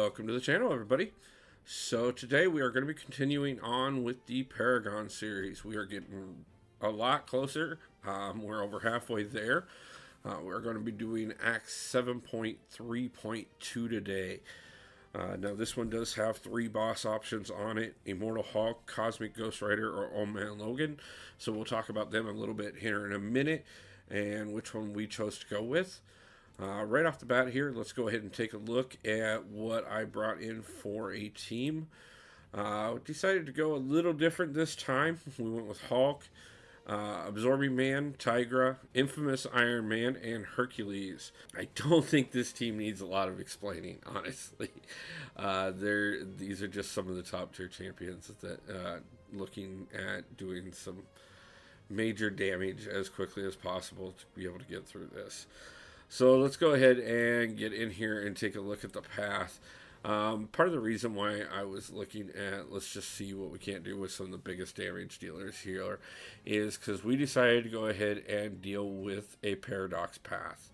Welcome to the channel, everybody. So today we are going to be continuing on with the Paragon series. We are getting a lot closer. We're over halfway there. We're going to be doing Act 7.3.2 today. Now this one does have 3 boss options on it: Immortal Hulk, Cosmic Ghost Rider, or Old Man Logan. So we'll talk about them a little bit here in a minute and which one we chose to go with. Right off the bat here, let's go ahead and take a look at what I brought in for a team. Decided to go a little different this time. We went with Hulk, Absorbing Man, Tigra, Infamous Iron Man, and Hercules. I don't think this team needs a lot of explaining, honestly. These are just some of the top tier champions that looking at doing some major damage as quickly as possible to be able to get through this. So let's go ahead and get in here and take a look at the path. Part of the reason why I was looking at, let's just see what we can't do with some of the biggest damage dealers here, is because we decided to go ahead and deal with a Paradox path.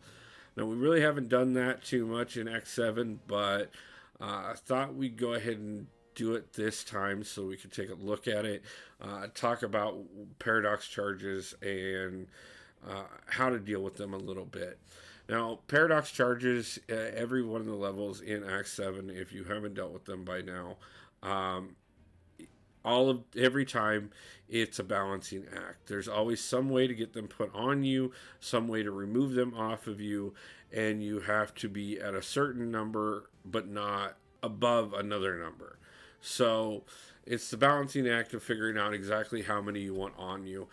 Now, we really haven't done that too much in X7, but I thought we'd go ahead and do it this time so we could take a look at it, talk about Paradox charges, and how to deal with them a little bit. Now, Paradox charges, every one of the levels in Act 7, if you haven't dealt with them by now, every time it's a balancing act. There's always some way to get them put on you, some way to remove them off of you, and you have to be at a certain number, but not above another number. So it's the balancing act of figuring out exactly how many you want on you.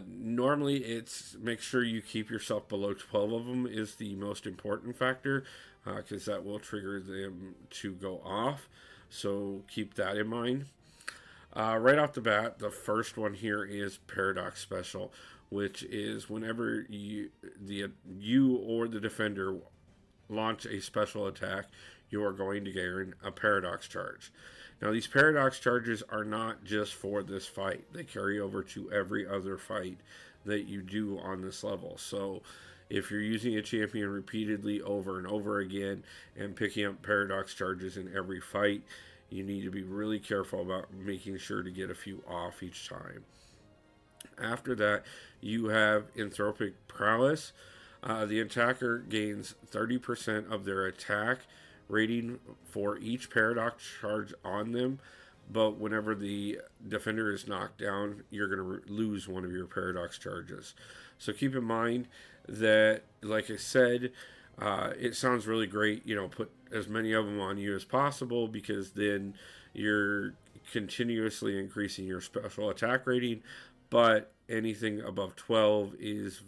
Normally it's make sure you keep yourself below 12 of them is the most important factor, because that will trigger them to go off. So keep that in mind. Right off the bat, the first one here is Paradox Special, which is whenever you or the defender launch a special attack, you are going to gain a Paradox charge. Now, these Paradox charges are not just for this fight. They carry over to every other fight that you do on this level. So if you're using a champion repeatedly over and over again and picking up Paradox charges in every fight, you need to be really careful about making sure to get a few off each time. After that, you have Anthropic Prowess. The attacker gains 30% of their attack rating for each Paradox charge on them, but whenever the defender is knocked down, you're going to lose one of your Paradox charges. So keep in mind that, like I said, it sounds really great, put as many of them on you as possible, because then you're continuously increasing your special attack rating, but anything above 12 is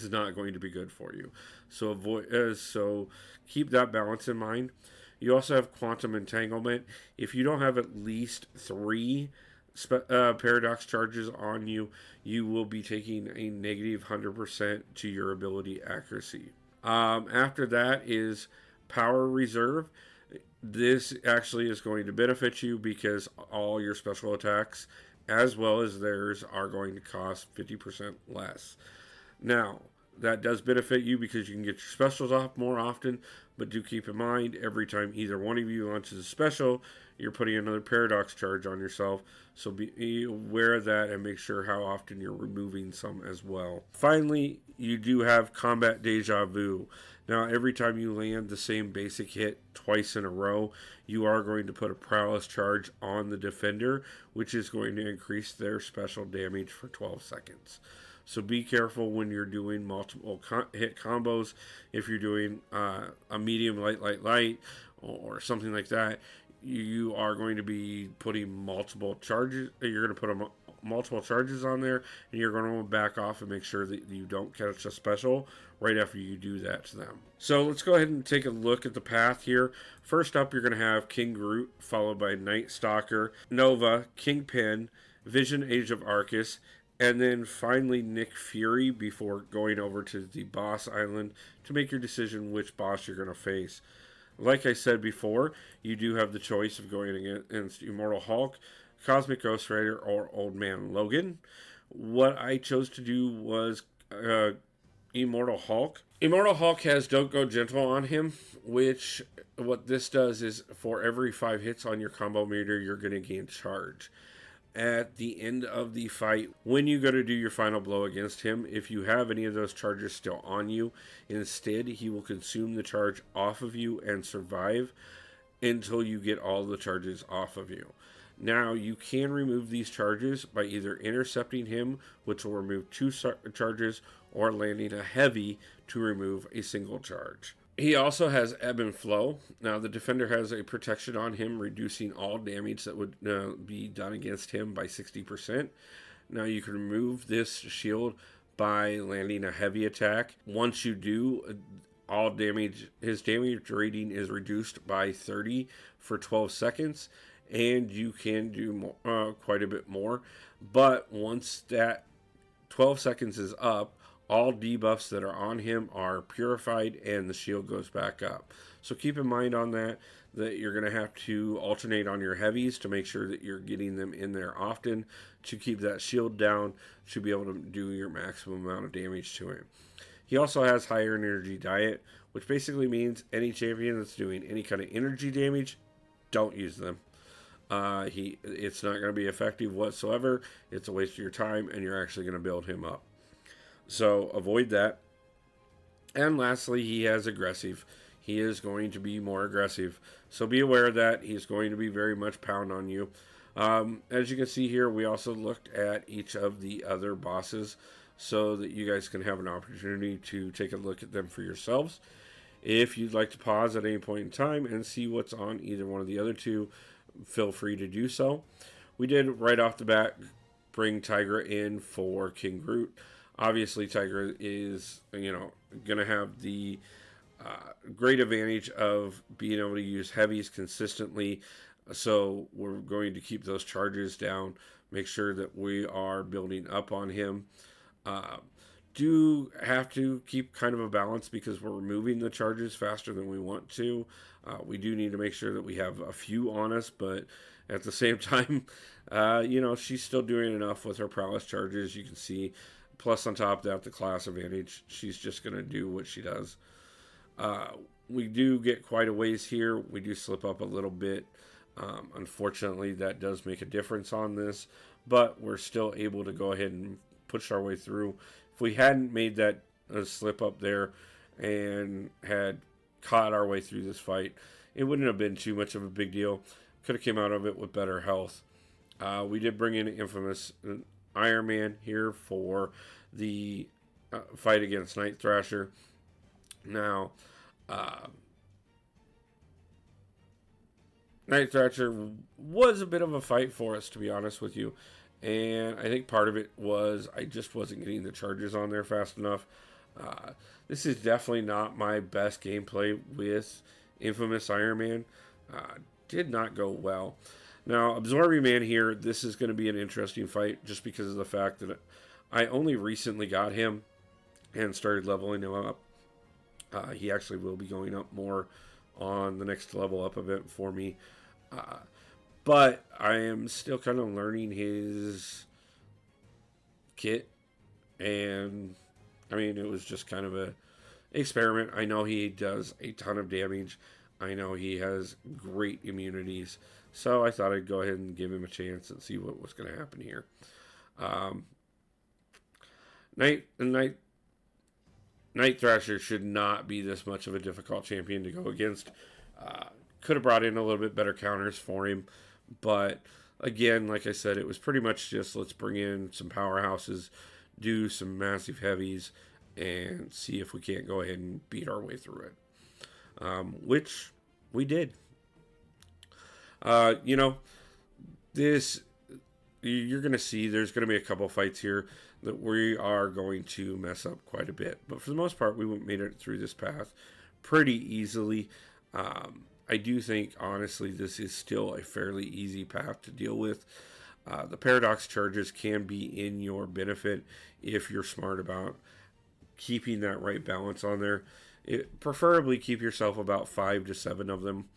not going to be good for you. So keep that balance in mind. You also have Quantum Entanglement. If you don't have at least 3 Paradox charges on you, you will be taking a negative 100% to your ability accuracy. After that is Power Reserve. This actually is going to benefit you because all your special attacks as well as theirs are going to cost 50% less. Now, that does benefit you because you can get your specials off more often, but do keep in mind, every time either one of you launches a special, you're putting another Paradox charge on yourself, so be aware of that and make sure how often you're removing some as well. Finally, you do have Combat Deja Vu. Now, every time you land the same basic hit twice in a row, you are going to put a Prowess charge on the defender, which is going to increase their special damage for 12 seconds. So be careful when you're doing multiple hit combos. If you're doing a medium, light, or something like that, you are going to be putting multiple charges. You're going to put multiple charges on there, and you're going to back off and make sure that you don't catch a special right after you do that to them. So let's go ahead and take a look at the path here. First up, you're going to have King Groot, followed by Night Stalker, Nova, Kingpin, Vision Age of Arcus, and then finally Nick Fury before going over to the boss island to make your decision which boss you're going to face. Like I said before, you do have the choice of going against Immortal Hulk, Cosmic Ghost Rider, or Old Man Logan. What I chose to do was Immortal Hulk. Immortal Hulk has Don't Go Gentle on him, which what this does is for every 5 hits on your combo meter, you're going to gain charge. At the end of the fight, when you go to do your final blow against him, if you have any of those charges still on you, instead he will consume the charge off of you and survive until you get all the charges off of you. Now, you can remove these charges by either intercepting him, which will remove 2 charges, or landing a heavy to remove a single charge. He also has Ebb and Flow. Now, the defender has a protection on him, reducing all damage that would be done against him by 60%. Now, you can remove this shield by landing a heavy attack. Once you do, all damage, his damage rating is reduced by 30 for 12 seconds, and you can do quite a bit more. But once that 12 seconds is up, all debuffs that are on him are purified and the shield goes back up. So keep in mind on that you're going to have to alternate on your heavies to make sure that you're getting them in there often to keep that shield down to be able to do your maximum amount of damage to him. He also has higher energy diet, which basically means any champion that's doing any kind of energy damage, don't use them. It's not going to be effective whatsoever. It's a waste of your time, and you're actually going to build him up. So avoid that. And lastly, he has aggressive. He is going to be more aggressive. So be aware of that. He's going to be very much pound on you. As you can see here, we also looked at each of the other bosses so that you guys can have an opportunity to take a look at them for yourselves. If you'd like to pause at any point in time and see what's on either one of the other two, feel free to do so. We did right off the bat bring Tigra in for King Groot. Obviously, Tigra is, going to have the great advantage of being able to use heavies consistently. So we're going to keep those charges down, make sure that we are building up on him. Do have to keep kind of a balance because we're removing the charges faster than we want to. We do need to make sure that we have a few on us, but at the same time, she's still doing enough with her prowess charges. You can see. Plus, on top of that, the class advantage. She's just going to do what she does. We do get quite a ways here. We do slip up a little bit. Unfortunately, that does make a difference on this. But we're still able to go ahead and push our way through. If we hadn't made that slip up there and had caught our way through this fight, it wouldn't have been too much of a big deal. Could have came out of it with better health. We did bring in Infamous Iron Man here for the fight against Night Thrasher. Now, Night Thrasher was a bit of a fight for us, to be honest with you. And I think part of it was I just wasn't getting the charges on there fast enough. This is definitely not my best gameplay with Infamous Iron Man. Did not go well. Now, Absorbing Man here, this is going to be an interesting fight just because of the fact that I only recently got him and started leveling him up. He actually will be going up more on the next level up event for me. But I am still kind of learning his kit. And, it was just kind of an experiment. I know he does a ton of damage. I know he has great immunities. So I thought I'd go ahead and give him a chance and see what was going to happen here. Night Thrasher should not be this much of a difficult champion to go against. Could have brought in a little bit better counters for him. But again, like I said, it was pretty much just let's bring in some powerhouses, do some massive heavies, and see if we can't go ahead and beat our way through it. Which we did. This, you're going to see there's going to be a couple fights here that we are going to mess up quite a bit. But for the most part, we made it through this path pretty easily. I do think, honestly, this is still a fairly easy path to deal with. The paradox charges can be in your benefit if you're smart about keeping that right balance on there. Preferably keep yourself about 5 to 7 of them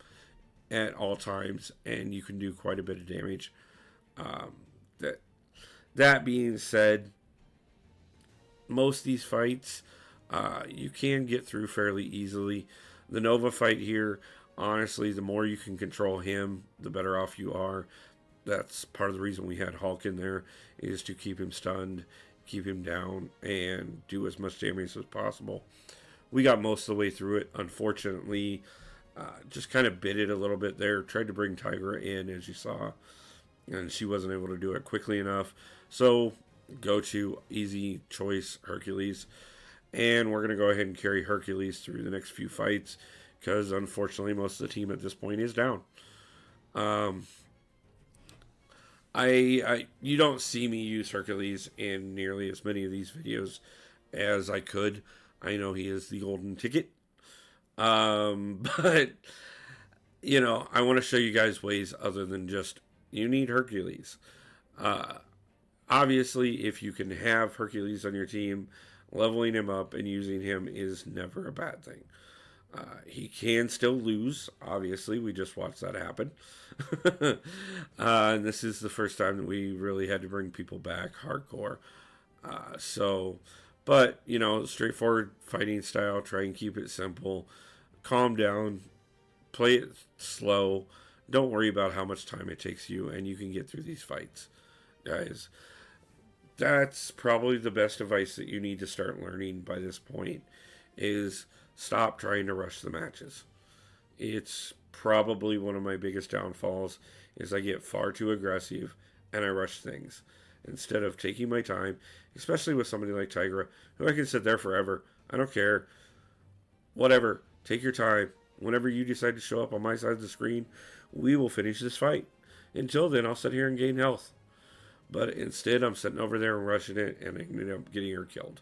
at all times, and you can do quite a bit of damage. That being said, most of these fights, You can get through fairly easily. The Nova fight here, honestly, the more you can control him, the better off you are. That's part of the reason we had Hulk in there, is to keep him stunned, keep him down, and do as much damage as possible. We got most of the way through it. Unfortunately, just kind of bit it a little bit there. Tried to bring Tigra in, as you saw, and she wasn't able to do it quickly enough. So, go to easy choice, Hercules. And we're going to go ahead and carry Hercules through the next few fights, because unfortunately most of the team at this point is down. You don't see me use Hercules in nearly as many of these videos as I could. I know he is the golden ticket. But, I want to show you guys ways other than just, you need Hercules. Obviously, if you can have Hercules on your team, leveling him up and using him is never a bad thing. He can still lose. Obviously, we just watched that happen. And this is the first time that we really had to bring people back hardcore. But, straightforward fighting style. Try and keep it simple. Calm down. Play it slow. Don't worry about how much time it takes you, and you can get through these fights, guys. That's probably the best advice that you need to start learning by this point, is stop trying to rush the matches. It's probably one of my biggest downfalls, is I get far too aggressive and I rush things instead of taking my time, especially with somebody like Tigra, who I can sit there forever. I don't care. Whatever. Take your time. Whenever you decide to show up on my side of the screen, we will finish this fight. Until then, I'll sit here and gain health. But instead, I'm sitting over there and rushing it, and I ended up getting her killed.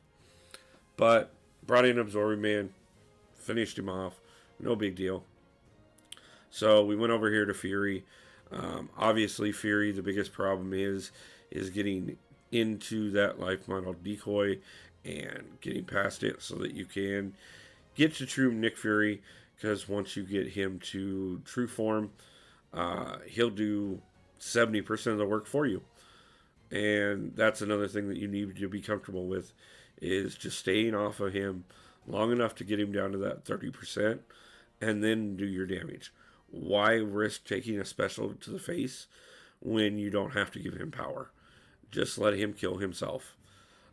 But brought in Absorbing Man, finished him off, no big deal. So we went over here to Fury. Obviously, Fury, the biggest problem is getting into that life model decoy and getting past it so that you can get to true Nick Fury. Because once you get him to true form, he'll do 70% of the work for you. And that's another thing that you need to be comfortable with, is just staying off of him long enough to get him down to that 30% and then do your damage. Why risk taking a special to the face when you don't have to give him power? Just let him kill himself.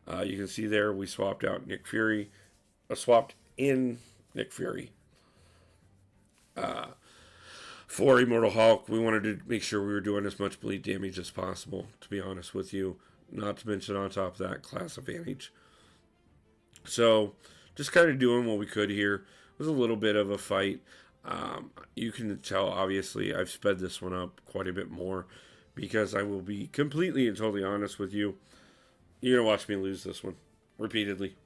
You can see there we swapped out Nick Fury. Swapped in Nick Fury. For Immortal Hulk, we wanted to make sure we were doing as much bleed damage as possible, to be honest with you. Not to mention on top of that, class advantage. So, just kind of doing what we could here. It was a little bit of a fight. You can tell, obviously, I've sped this one up quite a bit more, because I will be completely and totally honest with you. You're going to watch me lose this one repeatedly.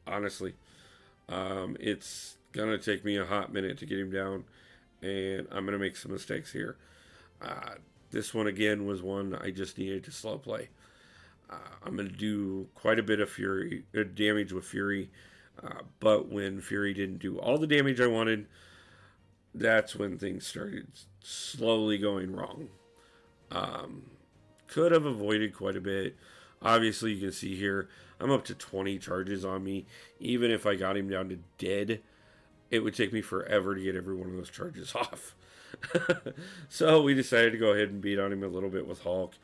Honestly. It's going to take me a hot minute to get him down, and I'm going to make some mistakes here. This one, again, was one I just needed to slow play. I'm going to do quite a bit of damage with Fury, but when Fury didn't do all the damage I wanted, that's when things started slowly going wrong. Could have avoided quite a bit. Obviously, you can see here, I'm up to 20 charges on me. Even if I got him down to dead, it would take me forever to get every one of those charges off. So we decided to go ahead and beat on him a little bit with Hulk.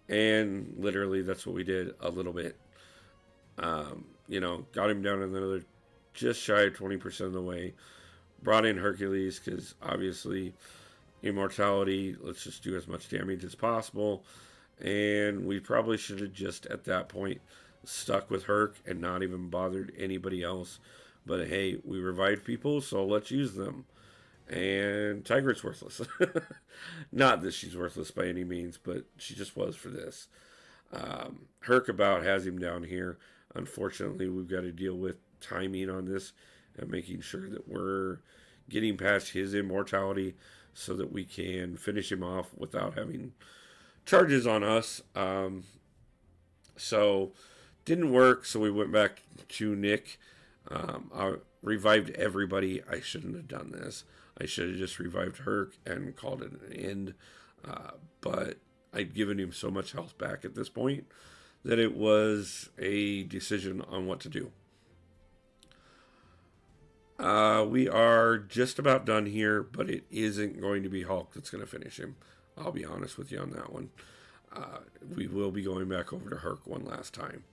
And literally, that's what we did, a little bit. Got him down another just shy of 20% of the way. Brought in Hercules, because obviously, immortality, let's just do as much damage as possible. And we probably should have just, at that point, stuck with Herc and not even bothered anybody else. But hey, we revived people, so let's use them. And Tiger's worthless. Not that she's worthless by any means, but she just was for this. Herc about has him down here. Unfortunately, we've got to deal with timing on this and making sure that we're getting past his immortality so that we can finish him off without having charges on us. So didn't work, so we went back to Nick. I revived everybody. I shouldn't have done this. I should have just revived Herc and called it an end. But I'd given him so much health back at this point that it was a decision on what to do. We are just about done here, but it isn't going to be Hulk that's going to finish him. I'll be honest with you on that one. We will be going back over to Herc one last time.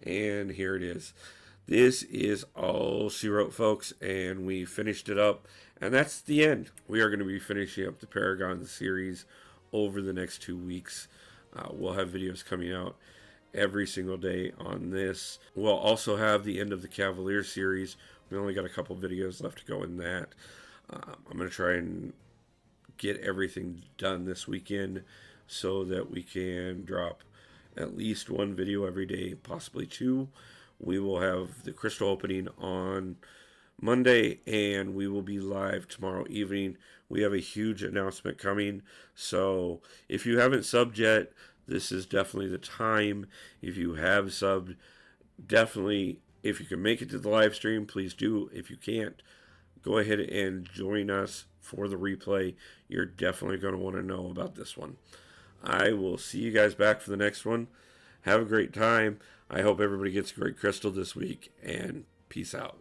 And here it is. This is all she wrote, folks, and we finished it up. And that's the end. We are going to be finishing up the Paragon series over the next 2 weeks. We'll have videos coming out every single day on this. We'll also have the end of the Cavalier series. We only got a couple videos left to go in that. I'm going to try and get everything done this weekend so that we can drop at least one video every day, possibly two. We will have the crystal opening on Monday, and we will be live tomorrow evening. We have a huge announcement coming, so if you haven't subbed yet, this is definitely the time. If you have subbed, definitely, if you can make it to the live stream, please do. If you can't, go ahead and join us for the replay. You're definitely going to want to know about this one. I will see you guys back for the next one. Have a great time. I hope everybody gets a great crystal this week, and peace out.